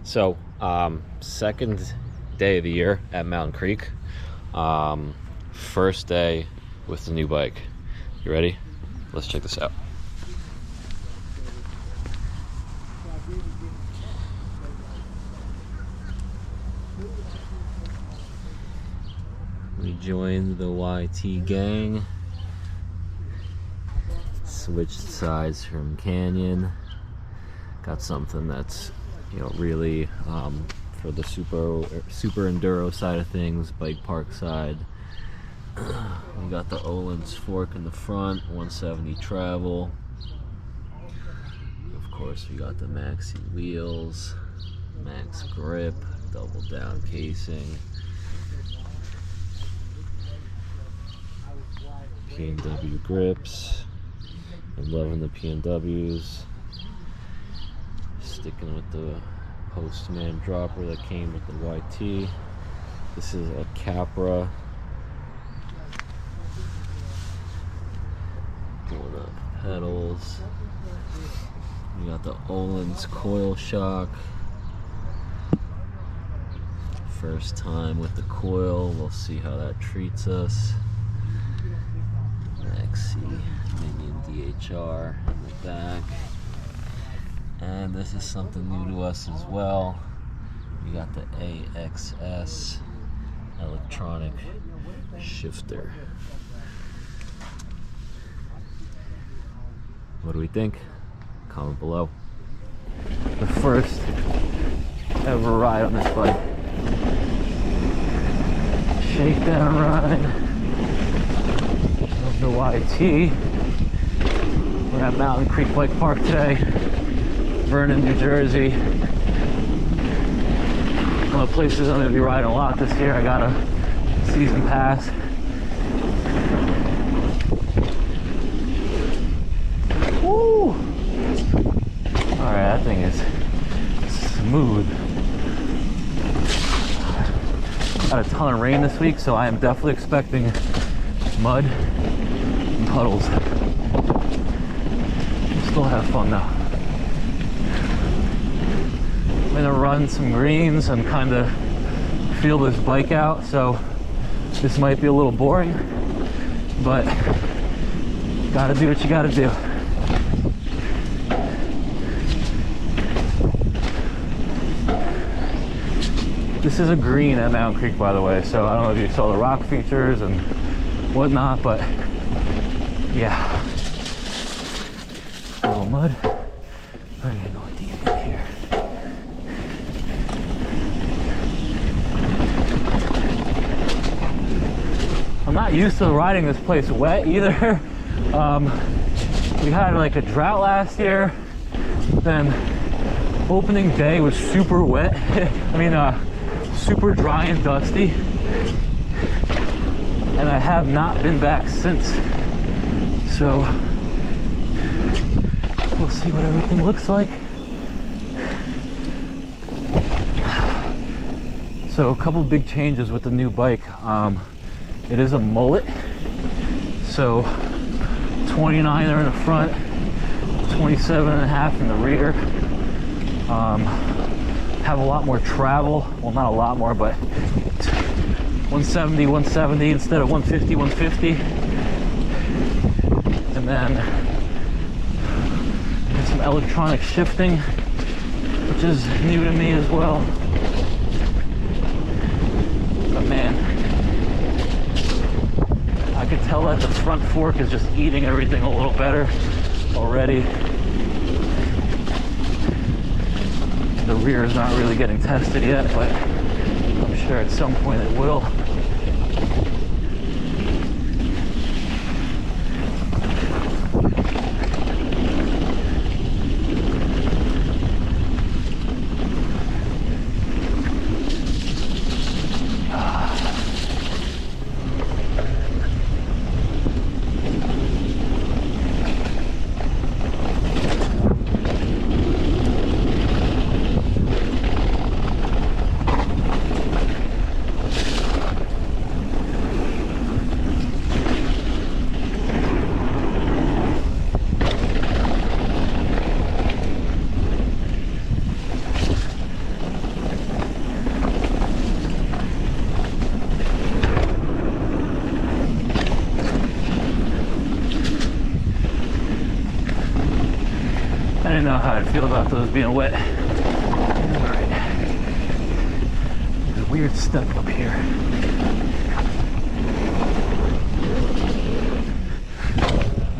So, second day of the year at Mountain Creek. First day with the new bike. You ready? Let's check this out. We joined the YT gang. Switched sides from Canyon. Got something that's, really for the super enduro side of things, bike park side. We got the Ohlins fork in the front, 170 travel. Of course, we got the maxi wheels, max grip, double down casing. P&W grips. I'm loving the P&Ws. Sticking with the Postman dropper that came with the YT. This is a Capra. Pulling up pedals. We got the Ohlins coil shock. First time with the coil. We'll see how that treats us. XC Minion DHR in the back. And this is something new to us as well. We got the AXS electronic shifter. What do we think? Comment below. The first ever ride on this bike. Shakedown ride of the YT. We're at Mountain Creek Bike Park today, Vernon, New Jersey. One of the places I'm going to be riding a lot this year. I got a season pass. Woo! Alright, that thing is smooth. Got a ton of rain this week, so I am definitely expecting mud and puddles. Still have fun though. I'm gonna run some greens and kind of feel this bike out, so this might be a little boring, but gotta do what you gotta do. This is a green at Mountain Creek, by the way, so I don't know if you saw the rock features and whatnot, but yeah. A little mud. I'm gonna go deep in here. I'm not used to riding this place wet either. We had like a drought last year, then opening day was super wet. I mean, super dry and dusty, and I have not been back since. So we'll see what everything looks like. So a couple big changes with the new bike. It is a mullet, so 29er in the front, 27.5 in the rear. Have a lot more travel. Well, not a lot more, but 170 instead of 150. And then there's some electronic shifting, which is new to me as well. But man, I could tell that the front fork is just eating everything a little better already. The rear is not really getting tested yet, but I'm sure at some point it will. really know how I'd feel about those being wet. Alright. There's a weird step up here.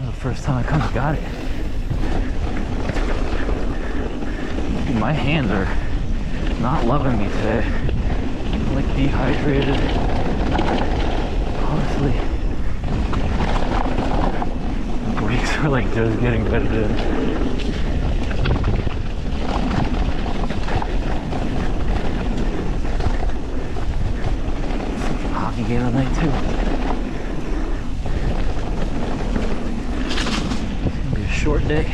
The first time I kind of got it. My hands are not loving me today. I'm like dehydrated. Honestly, the brakes are like just getting bedded in. It's like a hockey game tonight too. It's gonna be a short day.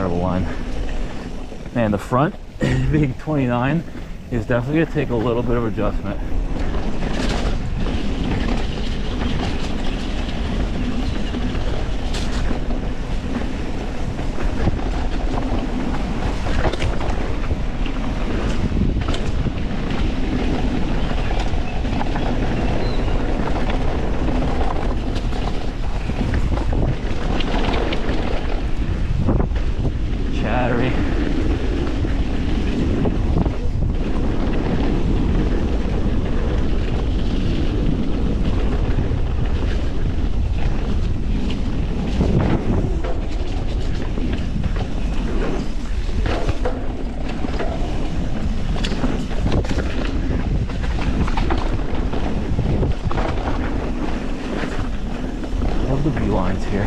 Line. Man, the front being 29 is definitely going to take a little bit of adjustment. Lines here.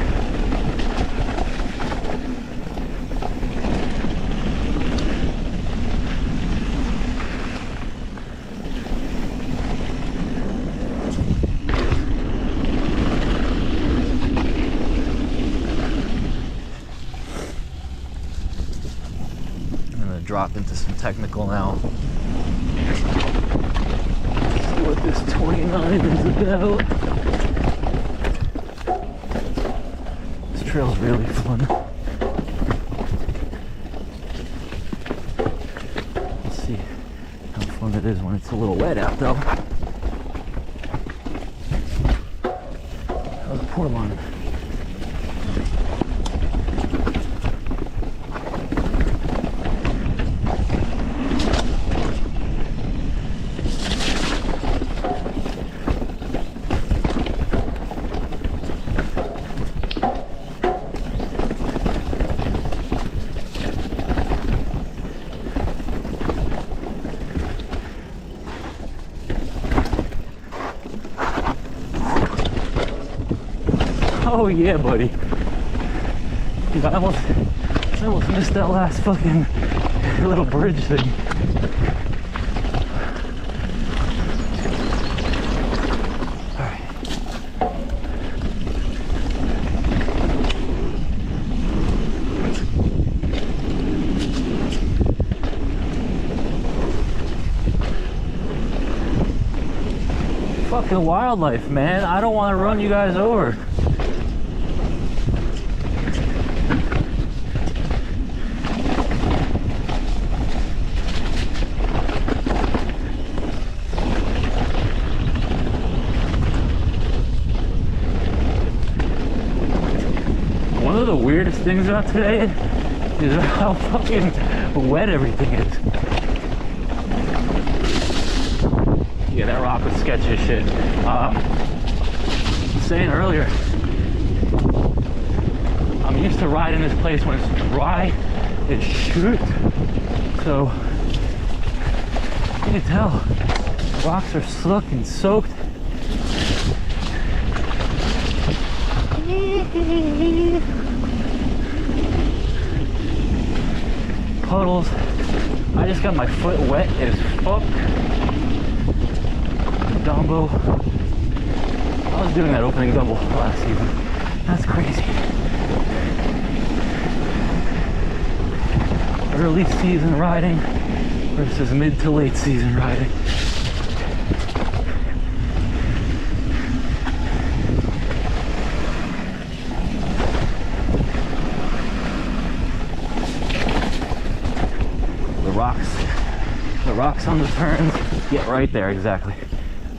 I'm gonna drop into some technical now. See what this 29 is about. Trail's really fun. We'll see how fun it is when it's a little wet out though. How's the pour line? Oh yeah, buddy. Dude, I almost missed that last fucking little bridge thing. Alright. Fucking wildlife, man. I don't want to run you guys over. One of the weirdest things about today is how fucking wet everything is. Yeah, that rock was sketchy as shit. Saying earlier, I'm used to riding this place when it's dry as shit. So, you can tell, the rocks are slick and soaked. Puddles. I just got my foot wet as fuck. Dumbo. I was doing that opening double last season. That's crazy. Early season riding versus mid to late season riding. The rocks on the turns, yeah, right there, exactly.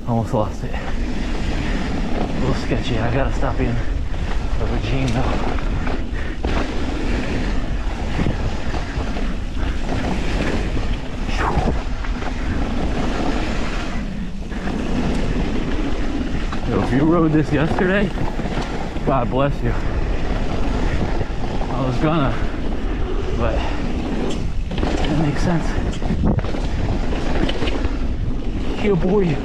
Almost lost it. A little sketchy. I gotta stop being a regime though. Yo, if you rode this yesterday, God bless you. I was gonna, but it didn't make sense. Yeah, boy.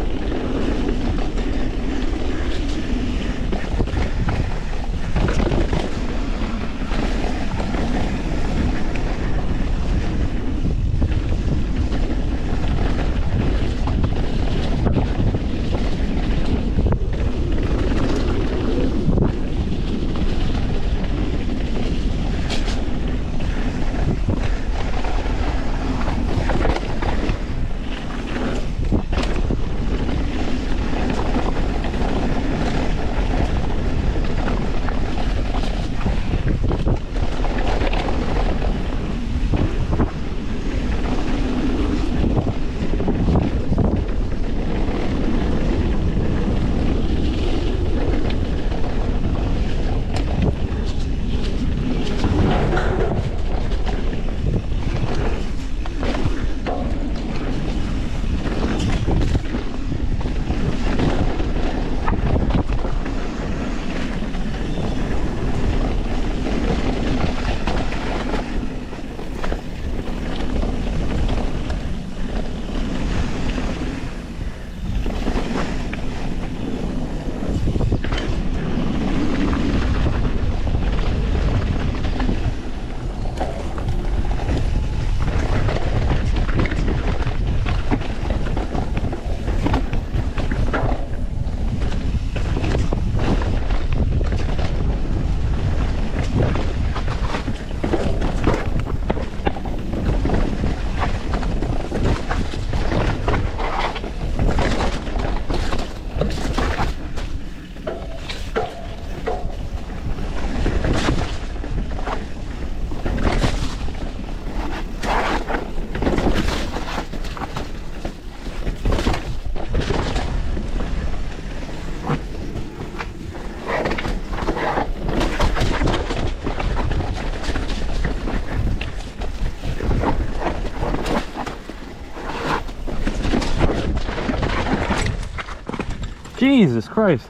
Jesus Christ.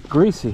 Greasy.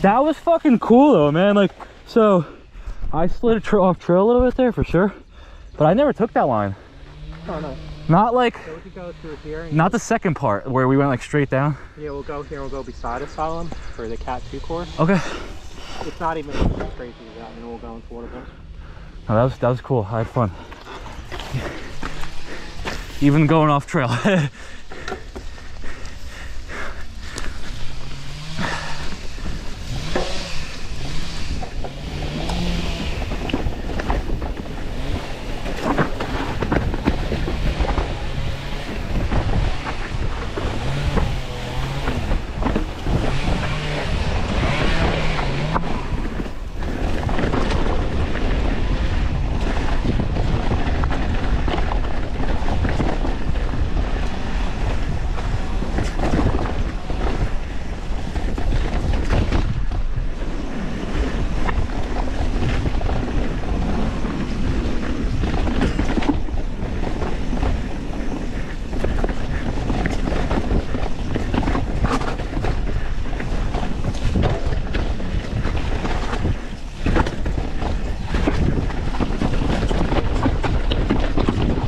That was fucking cool though, man. Like, so I slid off trail a little bit there for sure, but I never took that line. Oh no. Not like, So we could go through here. And not the second part where we went like straight down. yeah, we'll go here. We'll go beside Asylum for the Cat 2 course. Okay. It's not even straight through that, and then we'll go into Waterville. Oh, that was cool. I had fun. Even going off trail.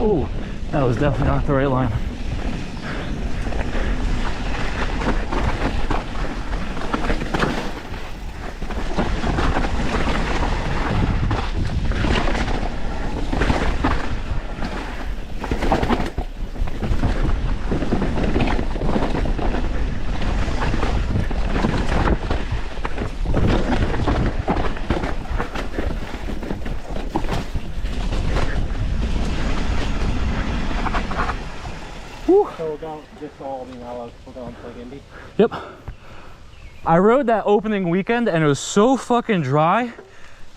Oh, that was definitely not the right line. So we're going, just all being yellow, we're going to like NBD. Yep. I rode that opening weekend and it was so fucking dry.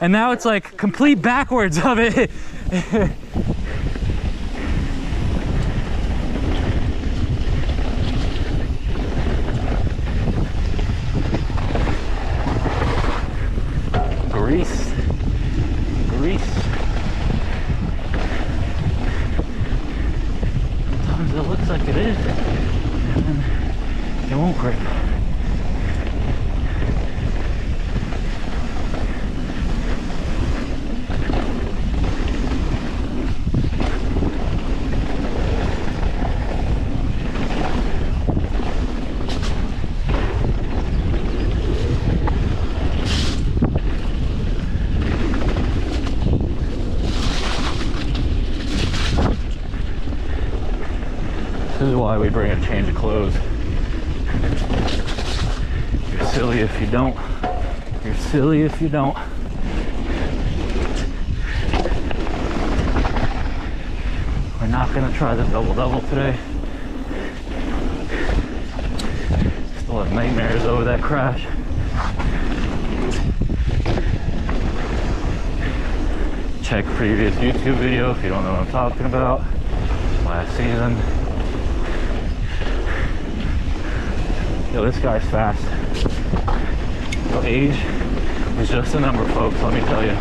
And now it's like complete backwards of it. Grease. Sometimes it looks like it is, and then it won't grip. This is why we bring a change of clothes. You're silly if you don't. You're silly if you don't. We're not gonna try the double-double today. Still have nightmares over that crash. Check previous YouTube video if you don't know what I'm talking about. Last season. Yo, this guy's fast. So age is just a number, folks, let me tell you.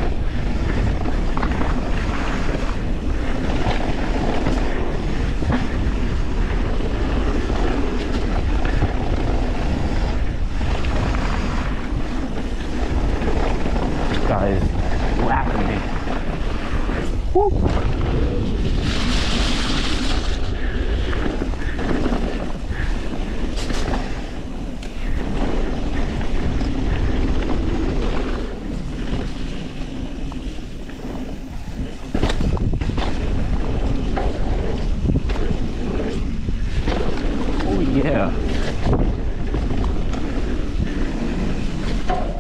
This guy is lapping me. Woo! Yeah.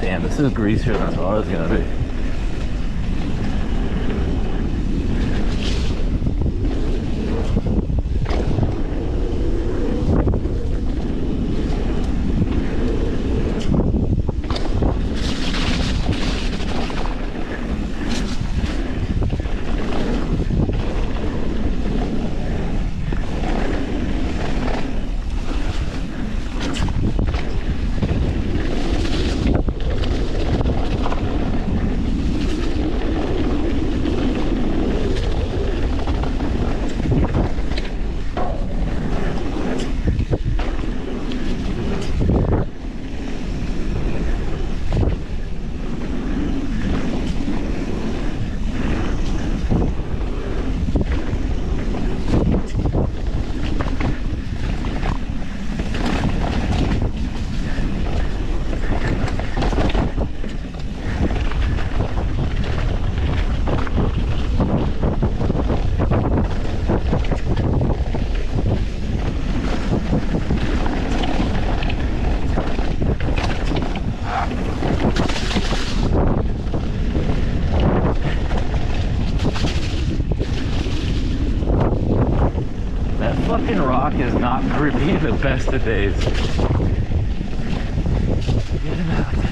Damn, this is greasier than I thought it was gonna be. Fucking rock is not grippy the best of days. Get him out today.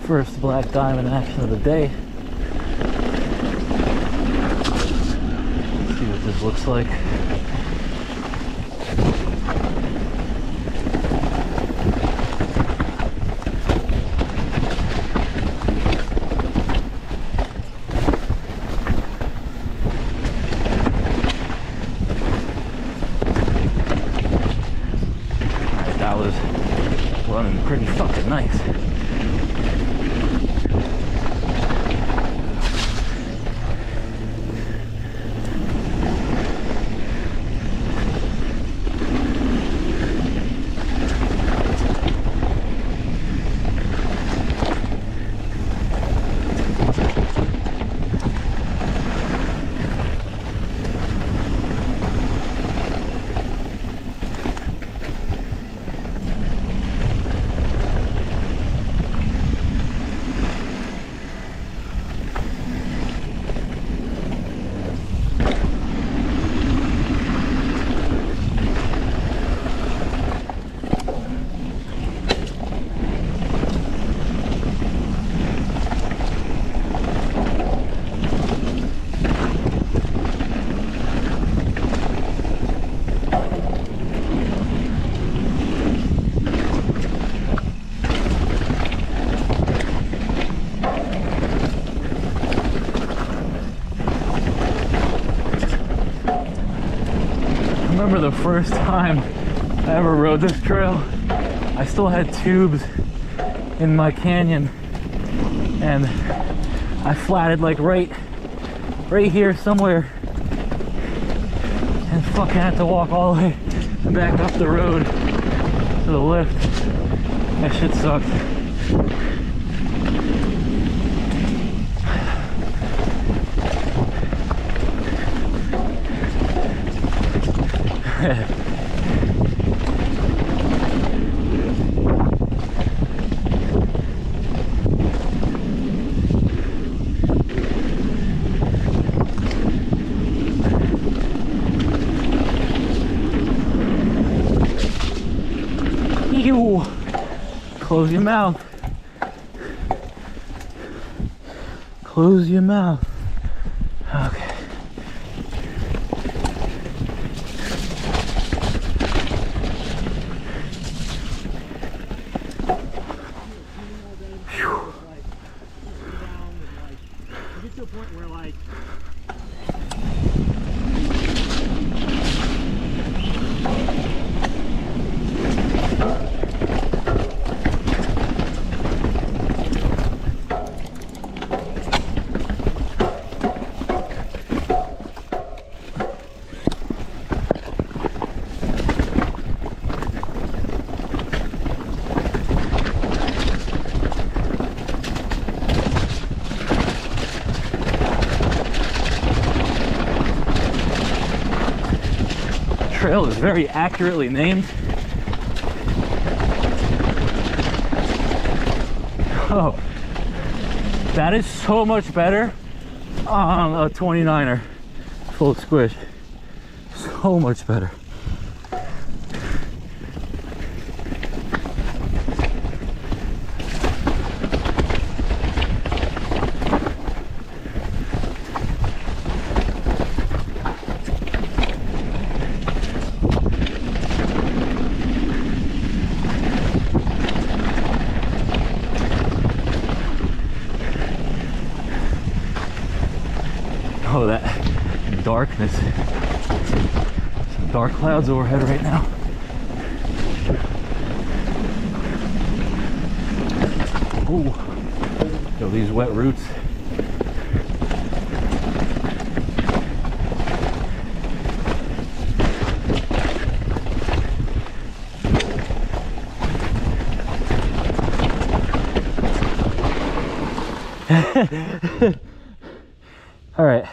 First black diamond action of the day. Let's see what this looks like. running pretty fucking nice. I remember the first time I ever rode this trail, I still had tubes in my canyon, and I flatted like right here somewhere, and fucking had to walk all the way back up the road to the lift. That shit sucked. Ew. Close your mouth. Close your mouth. Okay. Get to a point where like Trail is very accurately named. Oh, that is so much better on a 29er full squish. So much better. Oh, that darkness. Some dark clouds overhead right now. Oh, yo, these wet roots. All right.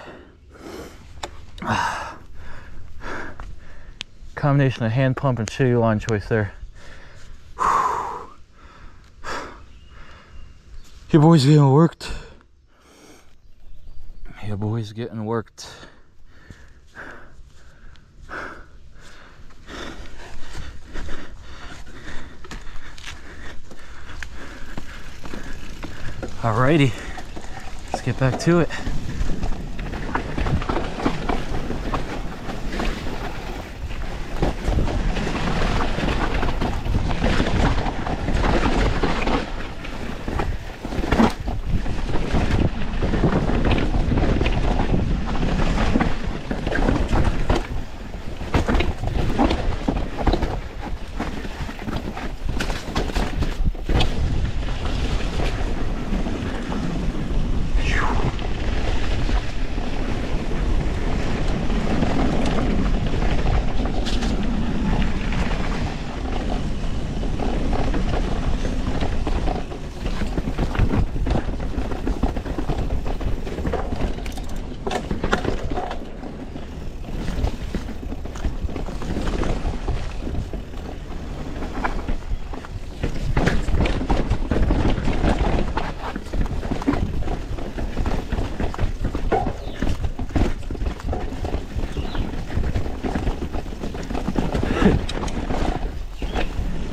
Combination of hand pump and shitty line choice there. Your boy's getting worked. Your boy's getting worked. Alrighty, let's get back to it.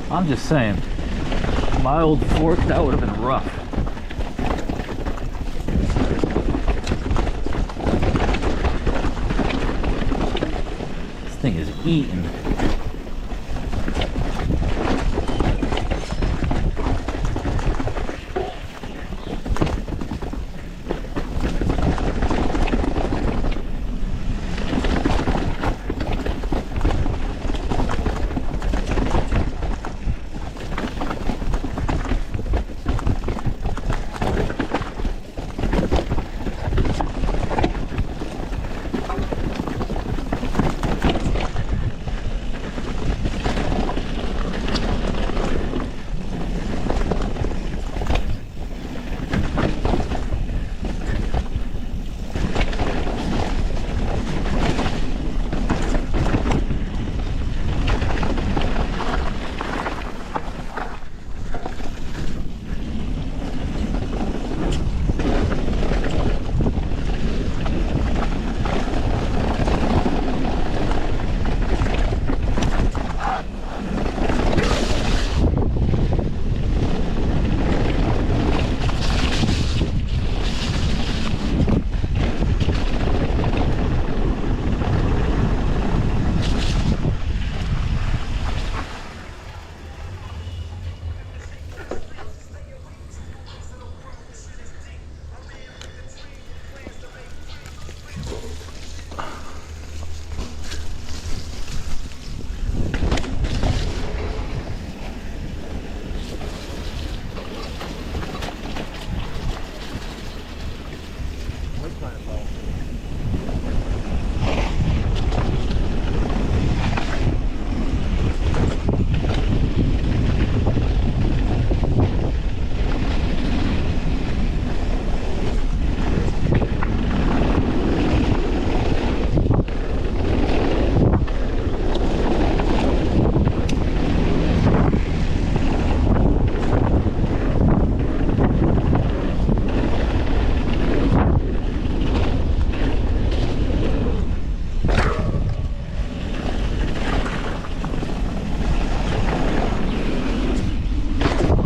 I'm just saying, my old fork, that would have been rough. This thing is eating.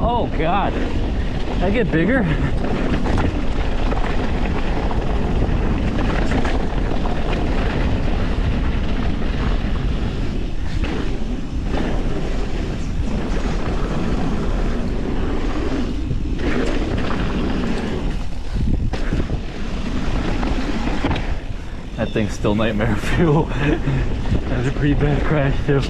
Oh God, did I get bigger? That thing's still nightmare fuel. That was a pretty bad crash too.